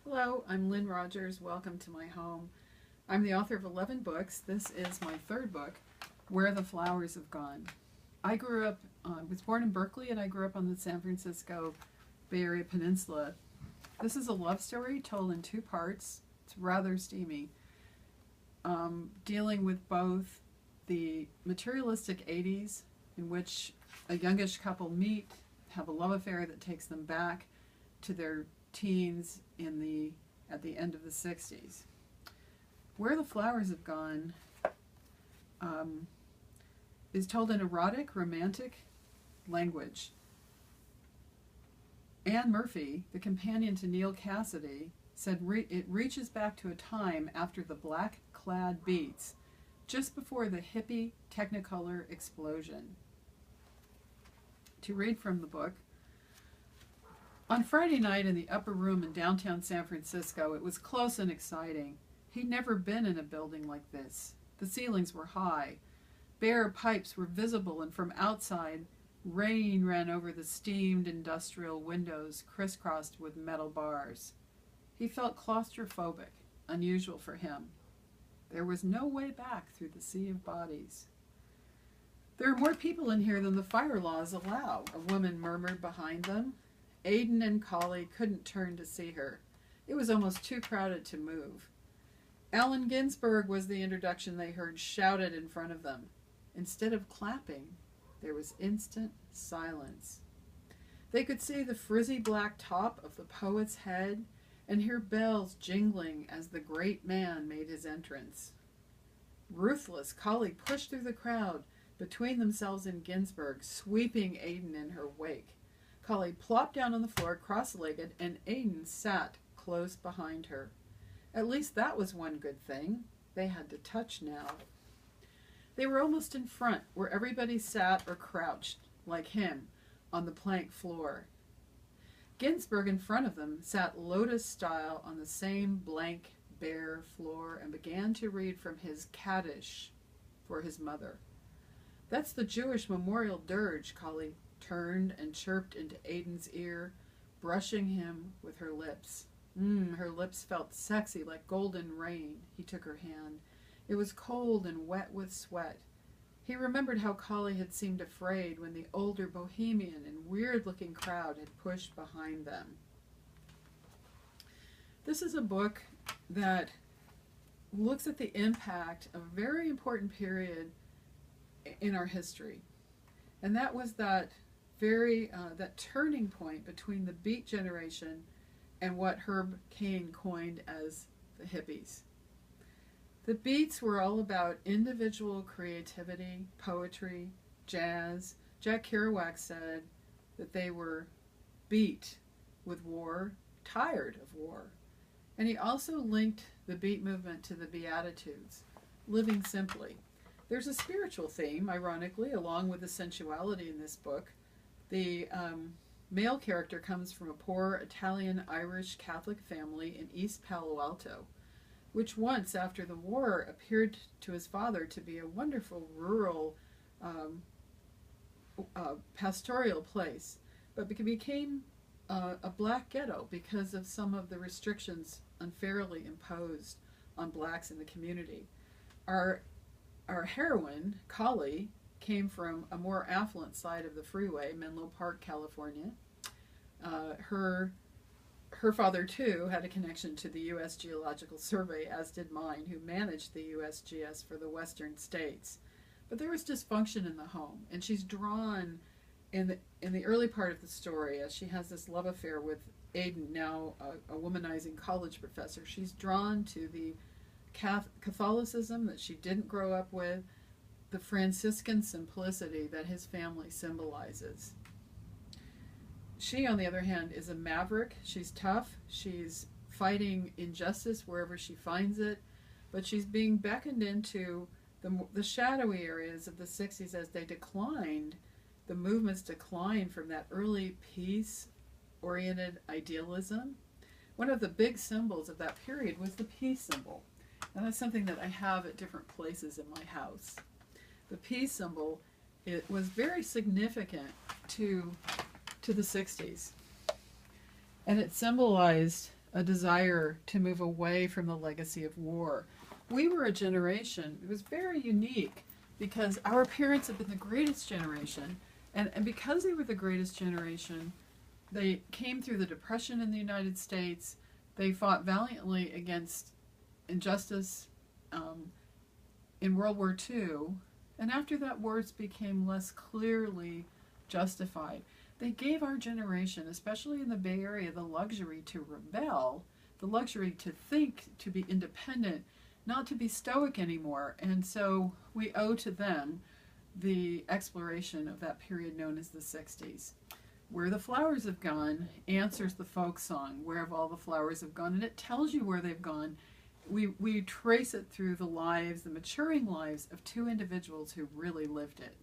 Hello, I'm Lynn Rogers. Welcome to my home. I'm the author of 11 books. This is my third book, Where the Flowers Have Gone. I was born in Berkeley, and I grew up on the San Francisco Bay Area Peninsula. This is a love story told in two parts. It's rather steamy, dealing with both the materialistic 80s, in which a youngish couple meet, have a love affair that takes them back to their teens at the end of the 60s. Where the Flowers Have Gone is told in erotic, romantic language. Anne Murphy, the companion to Neil Cassidy, said it reaches back to a time after the black-clad Beats, just before the hippie Technicolor explosion. To read from the book, on Friday night in the upper room in downtown San Francisco, it was close and exciting. He'd never been in a building like this. The ceilings were high. Bare pipes were visible, and from outside, rain ran over the steamed industrial windows crisscrossed with metal bars. He felt claustrophobic, unusual for him. There was no way back through the sea of bodies. "There are more people in here than the fire laws allow," a woman murmured behind them. Aidan and Collie couldn't turn to see her. It was almost too crowded to move. Allen Ginsberg was the introduction they heard shouted in front of them. Instead of clapping, there was instant silence. They could see the frizzy black top of the poet's head and hear bells jingling as the great man made his entrance. Ruthless, Collie pushed through the crowd, between themselves and Ginsberg, sweeping Aidan in her wake. Collie plopped down on the floor, cross-legged, and Aidan sat close behind her. At least that was one good thing. They had to touch now. They were almost in front, where everybody sat or crouched, like him, on the plank floor. Ginsberg in front of them sat lotus-style on the same blank, bare floor and began to read from his Kaddish for his mother. "That's the Jewish memorial dirge," Collie turned and chirped into Aidan's ear, brushing him with her lips. Her lips felt sexy like golden rain. He took her hand. It was cold and wet with sweat. He remembered how Collie had seemed afraid when the older bohemian and weird-looking crowd had pushed behind them. This is a book that looks at the impact of a very important period in our history. And that was that turning point between the Beat generation and what Herb Caen coined as the hippies. The Beats were all about individual creativity, poetry, jazz. Jack Kerouac said that they were beat with war, tired of war. And he also linked the Beat movement to the Beatitudes, living simply. There's a spiritual theme, ironically, along with the sensuality in this book. The male character comes from a poor Italian-Irish Catholic family in East Palo Alto, which once, after the war, appeared to his father to be a wonderful rural pastoral place, but became a black ghetto because of some of the restrictions unfairly imposed on blacks in the community. Our heroine, Collie, came from a more affluent side of the freeway, Menlo Park, California. Her father, too, had a connection to the U.S. Geological Survey, as did mine, who managed the USGS for the western states. But there was dysfunction in the home, and she's drawn in the early part of the story, as she has this love affair with Aidan, now a womanizing college professor. She's drawn to the Catholicism that she didn't grow up with, the Franciscan simplicity that his family symbolizes. She, on the other hand, is a maverick. She's tough. She's fighting injustice wherever she finds it, but she's being beckoned into the shadowy areas of the 60s as they declined. The movements declined from that early peace-oriented idealism. One of the big symbols of that period was the peace symbol. And that's something that I have at different places in my house. The peace symbol, it was very significant to the 60s. And it symbolized a desire to move away from the legacy of war. We were a generation, it was very unique because our parents have been the greatest generation, and because they were the greatest generation, they came through the Depression in the United States. They fought valiantly against injustice in World War II, and after that, wars became less clearly justified. They gave our generation, especially in the Bay Area, the luxury to rebel, the luxury to think, to be independent, not to be stoic anymore. And so we owe to them the exploration of that period known as the 60s. Where the Flowers Have Gone answers the folk song, Where Have All the Flowers Have Gone? And it tells you where they've gone. We trace it through the lives, the maturing lives of two individuals who really lived it.